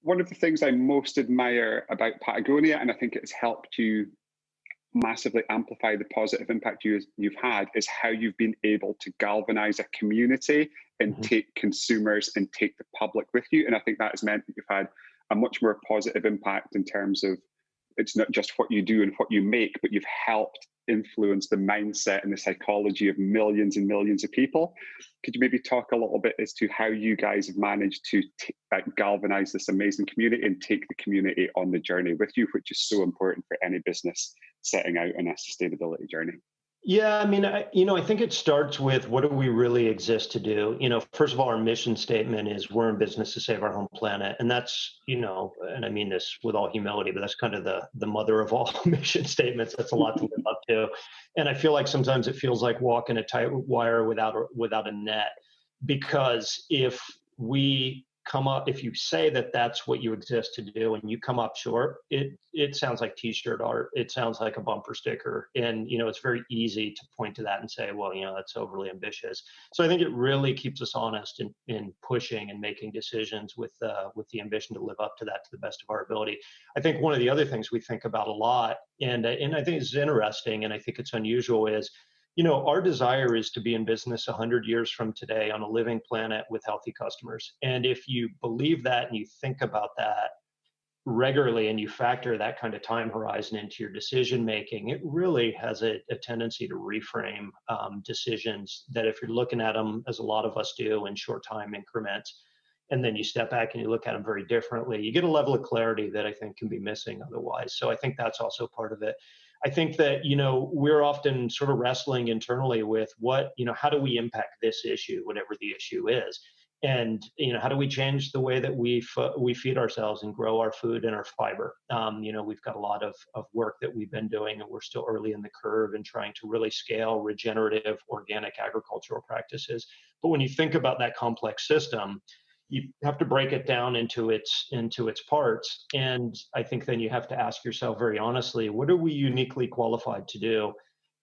one of the things I most admire about Patagonia, and I think it's helped you massively amplify the positive impact you've had, is how you've been able to galvanize a community and Mhm. take consumers and take the public with you. And I think that has meant that you've had a much more positive impact in terms of it's not just what you do and what you make, but you've helped influence the mindset and the psychology of millions and millions of people. Could you maybe talk a little bit as to how you guys have managed to galvanize this amazing community and take the community on the journey with you, which is so important for any business setting out on a sustainability journey? Yeah, I mean, I think it starts with what do we really exist to do? First of all, our mission statement is we're in business to save our home planet, and that's, and I mean this with all humility, but that's kind of the mother of all mission statements. That's a lot to live up to, and I feel like sometimes it feels like walking a tight wire without a net, because if you say that that's what you exist to do and you come up short, it sounds like t-shirt art. It sounds like a bumper sticker. And, it's very easy to point to that and say, well, that's overly ambitious. So I think it really keeps us honest in pushing and making decisions with the ambition to live up to that to the best of our ability. I think one of the other things we think about a lot, and I think it's interesting, and I think it's unusual, is our desire is to be in business 100 years from today on a living planet with healthy customers. And if you believe that and you think about that regularly and you factor that kind of time horizon into your decision making, it really has a tendency to reframe decisions that, if you're looking at them, as a lot of us do, in short time increments, and then you step back and you look at them very differently, you get a level of clarity that I think can be missing otherwise. So I think that's also part of it. I think that, we're often sort of wrestling internally with how do we impact this issue, whatever the issue is? And, how do we change the way that we feed ourselves and grow our food and our fiber? We've got a lot of work that we've been doing, and we're still early in the curve and trying to really scale regenerative organic agricultural practices. But when you think about that complex system, you have to break it down into its parts. And I think then you have to ask yourself very honestly, what are we uniquely qualified to do?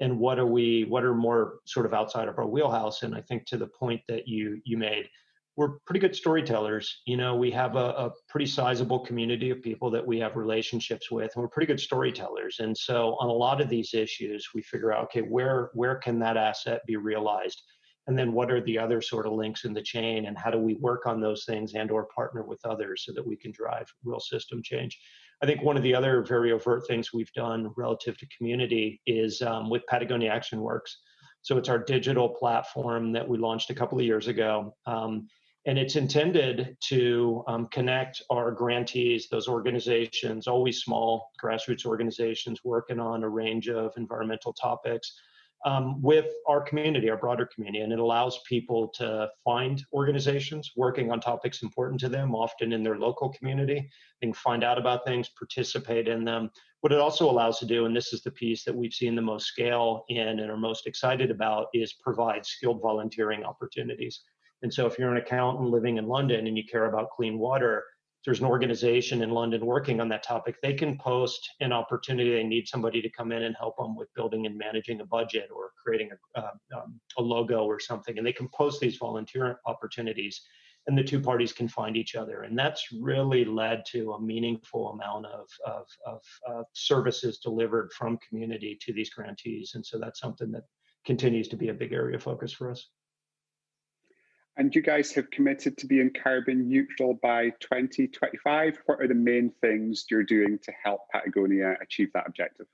And what are more sort of outside of our wheelhouse? And I think, to the point that you made, we're pretty good storytellers. We have a pretty sizable community of people that we have relationships with, and we're pretty good storytellers. And so on a lot of these issues, we figure out, okay, where can that asset be realized? And then what are the other sort of links in the chain, and how do we work on those things and or partner with others so that we can drive real system change? I think one of the other very overt things we've done relative to community is with Patagonia Action Works. So it's our digital platform that we launched a couple of years ago. And it's intended to connect our grantees, those organizations, always small grassroots organizations working on a range of environmental topics, with our community, our broader community. And it allows people to find organizations working on topics important to them, often in their local community. They can find out about things, participate in them. What it also allows to do, and this is the piece that we've seen the most scale in and are most excited about, is provide skilled volunteering opportunities. And so if you're an accountant living in London and you care about clean water, there's an organization in London working on that topic. They can post an opportunity. They need somebody to come in and help them with building and managing a budget or creating a logo or something. And they can post these volunteer opportunities, and the two parties can find each other. And that's really led to a meaningful amount of services delivered from community to these grantees. And so that's something that continues to be a big area of focus for us. And you guys have committed to being carbon neutral by 2025. What are the main things you're doing to help Patagonia achieve that objective?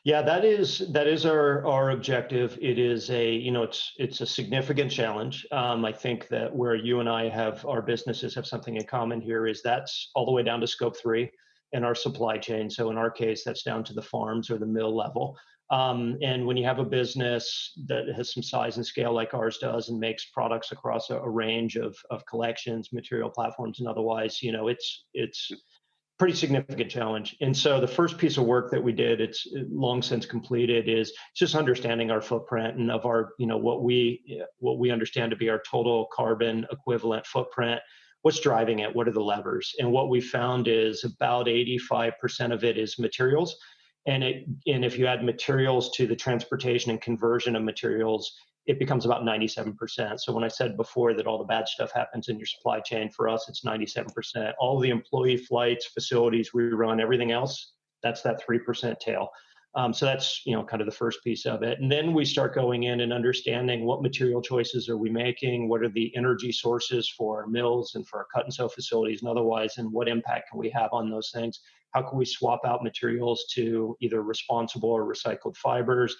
Yeah, that is our objective. It is it's a significant challenge. I think that where you and I our businesses have something in common here is that's all the way down to scope 3 in our supply chain. So in our case, that's down to the farms or the mill level. And when you have a business that has some size and scale like ours does and makes products across a range of collections, material platforms, and otherwise, it's pretty significant challenge. And so the first piece of work that we did, it's long since completed, is just understanding our footprint and of our, what we understand to be our total carbon equivalent footprint. What's driving it? What are the levers? And what we found is about 85% of it is materials. And if you add materials to the transportation and conversion of materials, it becomes about 97%. So when I said before that all the bad stuff happens in your supply chain, for us, it's 97%. All the employee flights, facilities we run, everything else, that's that 3% tail. So that's, kind of the first piece of it. And then we start going in and understanding what material choices are we making, what are the energy sources for our mills and for our cut and sew facilities and otherwise, and what impact can we have on those things? How can we swap out materials to either responsible or recycled fibers?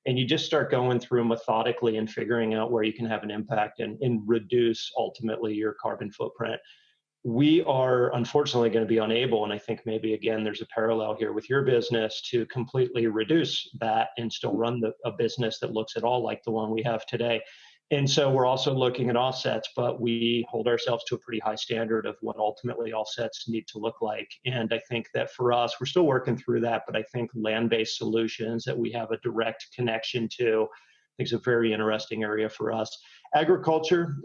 And you just start going through methodically and figuring out where you can have an impact and reduce ultimately your carbon footprint. We are unfortunately going to be unable, and I think maybe again there's a parallel here with your business, to completely reduce that and still run a business that looks at all like the one we have today. And so we're also looking at offsets, but we hold ourselves to a pretty high standard of what ultimately offsets need to look like. And I think that for us, we're still working through that, but I think land-based solutions that we have a direct connection to, I think is a very interesting area for us. Agriculture,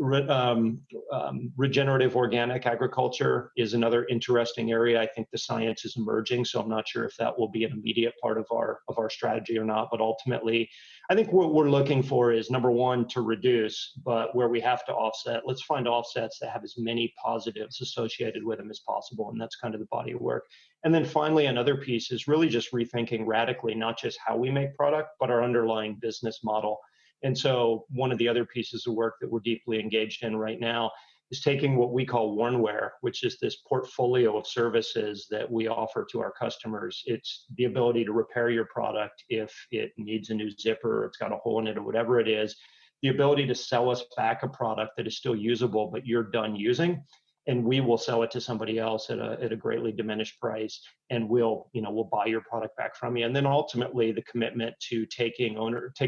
regenerative organic agriculture is another interesting area. I think the science is emerging, so I'm not sure if that will be an immediate part of our strategy or not. But ultimately, I think what we're looking for is, number one, to reduce, but where we have to offset, let's find offsets that have as many positives associated with them as possible, and that's kind of the body of work. And then finally, another piece is really just rethinking radically, not just how we make product, but our underlying business model. And so one of the other pieces of work that we're deeply engaged in right now is taking what we call Warnware, which is this portfolio of services that we offer to our customers. It's the ability to repair your product if it needs a new zipper, or it's got a hole in it, or whatever it is, the ability to sell us back a product that is still usable, but you're done using, and we will sell it to somebody else at a greatly diminished price, and we'll buy your product back from you. And then ultimately the commitment to taking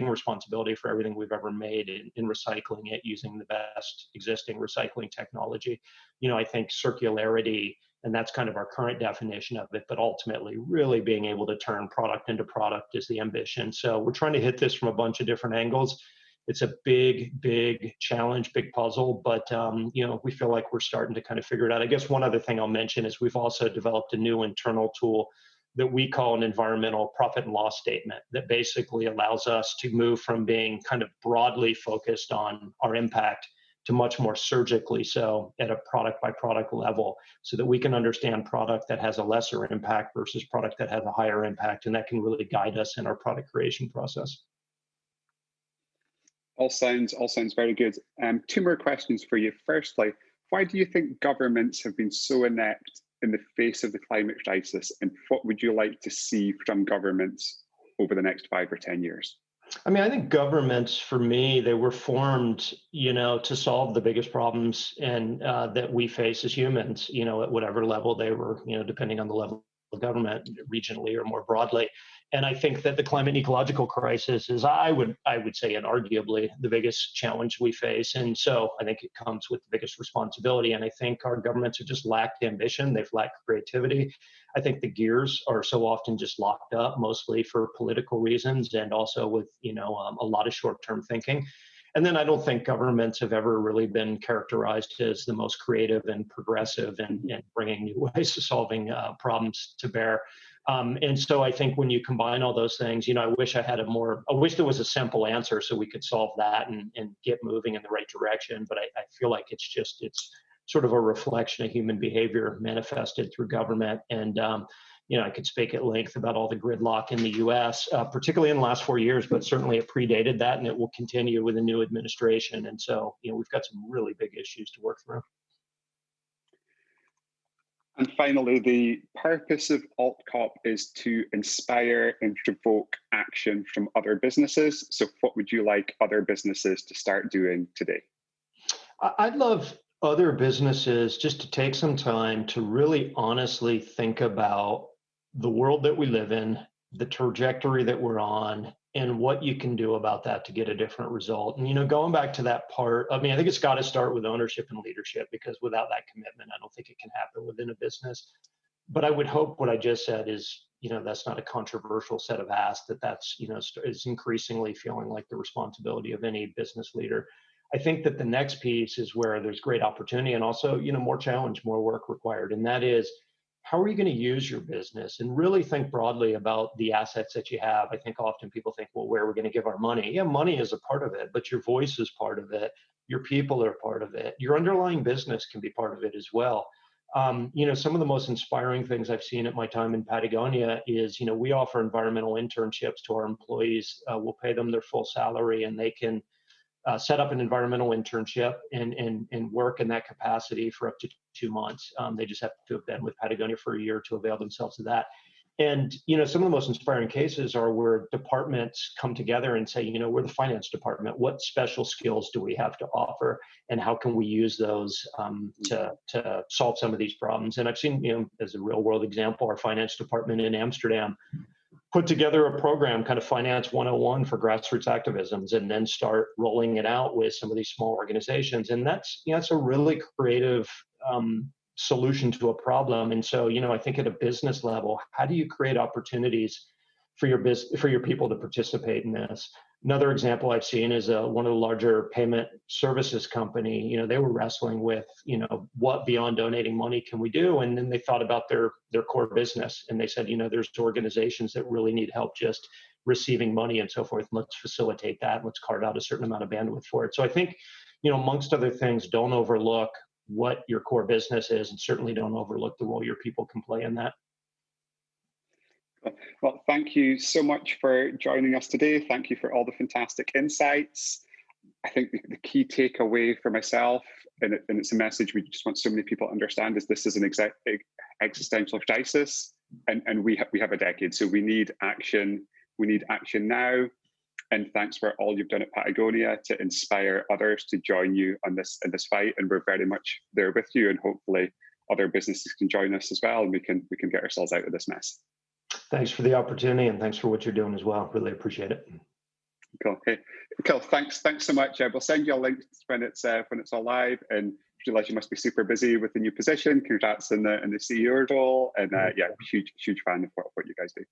responsibility for everything we've ever made in recycling it using the best existing recycling technology. I think circularity, and that's kind of our current definition of it, but ultimately really being able to turn product into product is the ambition. So we're trying to hit this from a bunch of different angles. It's a big, big challenge, big puzzle, but we feel like we're starting to kind of figure it out. I guess one other thing I'll mention is we've also developed a new internal tool that we call an environmental profit and loss statement that basically allows us to move from being kind of broadly focused on our impact to much more surgically so at a product by product level, so that we can understand product that has a lesser impact versus product that has a higher impact, and that can really guide us in our product creation process. All sounds very good. Two more questions for you. Firstly, why do you think governments have been so inept in the face of the climate crisis, and what would you like to see from governments over the next 5 or 10 years? I mean, I think governments, for me, they were formed, to solve the biggest problems and that we face as humans, at whatever level they were, depending on the level of government, regionally or more broadly. And I think that the climate and ecological crisis is, I would say, inarguably the biggest challenge we face. And so I think it comes with the biggest responsibility. And I think our governments have just lacked ambition. They've lacked creativity. I think the gears are so often just locked up, mostly for political reasons, and also with, a lot of short-term thinking. And then I don't think governments have ever really been characterized as the most creative and progressive and bringing new ways of solving problems to bear. And so I think when you combine all those things, I wish there was a simple answer so we could solve that and get moving in the right direction. But I feel like it's sort of a reflection of human behavior manifested through government. And, I could speak at length about all the gridlock in the US, particularly in the last 4 years, but certainly it predated that, and it will continue with a new administration. And so, we've got some really big issues to work through. And finally, the purpose of AltCop is to inspire and provoke action from other businesses. So what would you like other businesses to start doing today? I'd love other businesses just to take some time to really honestly think about the world that we live in, the trajectory that we're on, and what you can do about that to get a different result. And, going back to that part, I think it's got to start with ownership and leadership, because without that commitment, I don't think it can happen within a business. But I would hope what I just said is, that's not a controversial set of asks, that's, is increasingly feeling like the responsibility of any business leader. I think that the next piece is where there's great opportunity and also, more challenge, more work required. And that is, how are you going to use your business, and really think broadly about the assets that you have. I think often people think, well, where are we going to give our money? Yeah, money is a part of it, but your voice is part of it. Your people are part of it. Your underlying business can be part of it as well. Some of the most inspiring things I've seen at my time in Patagonia is, we offer environmental internships to our employees. We'll pay them their full salary, and they can set up an environmental internship and work in that capacity for up to 2 months. They just have to have been with Patagonia for a year to avail themselves of that. And, some of the most inspiring cases are where departments come together and say, we're the finance department. What special skills do we have to offer? And how can we use those to solve some of these problems? And I've seen, as a real world example, our finance department in Amsterdam put together a program, kind of Finance 101 for grassroots activisms, and then start rolling it out with some of these small organizations. And that's a really creative solution to a problem. And so, I think at a business level, how do you create opportunities for your people to participate in this? Another example I've seen is one of the larger payment services company. They were wrestling with, what beyond donating money can we do? And then they thought about their core business, and they said, there's organizations that really need help just receiving money and so forth. Let's facilitate that. Let's carve out a certain amount of bandwidth for it. So I think, amongst other things, don't overlook what your core business is, and certainly don't overlook the role your people can play in that. Well, thank you so much for joining us today. Thank you for all the fantastic insights. I think the key takeaway for myself, and it's a message we just want so many people to understand, is this is an existential crisis, and we have a decade. So we need action. We need action now. And thanks for all you've done at Patagonia to inspire others to join you on this fight. And we're very much there with you. And hopefully other businesses can join us as well, and we can get ourselves out of this mess. Thanks for the opportunity, and thanks for what you're doing as well. Really appreciate it. Cool. Okay. Cool. Thanks so much. We'll send you a link when it's all live. And realize you must be super busy with the new position. Congrats in the CEO role. And huge fan of what you guys do.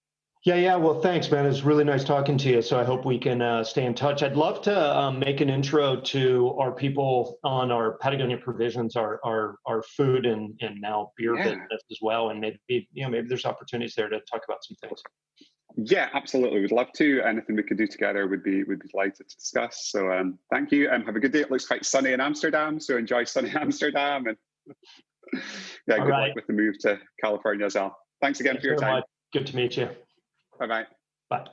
Yeah. Well, thanks, man. It's really nice talking to you. So I hope we can stay in touch. I'd love to make an intro to our people on our Patagonia Provisions, our food and now beer business as well. And maybe there's opportunities there to talk about some things. Yeah, absolutely. We'd love to. Anything we could do together would be delighted to discuss. So thank you, and have a good day. It looks quite sunny in Amsterdam, so enjoy sunny Amsterdam. And good luck with the move to California as well. Thanks again for your time. Good to meet you. Bye-bye. Bye.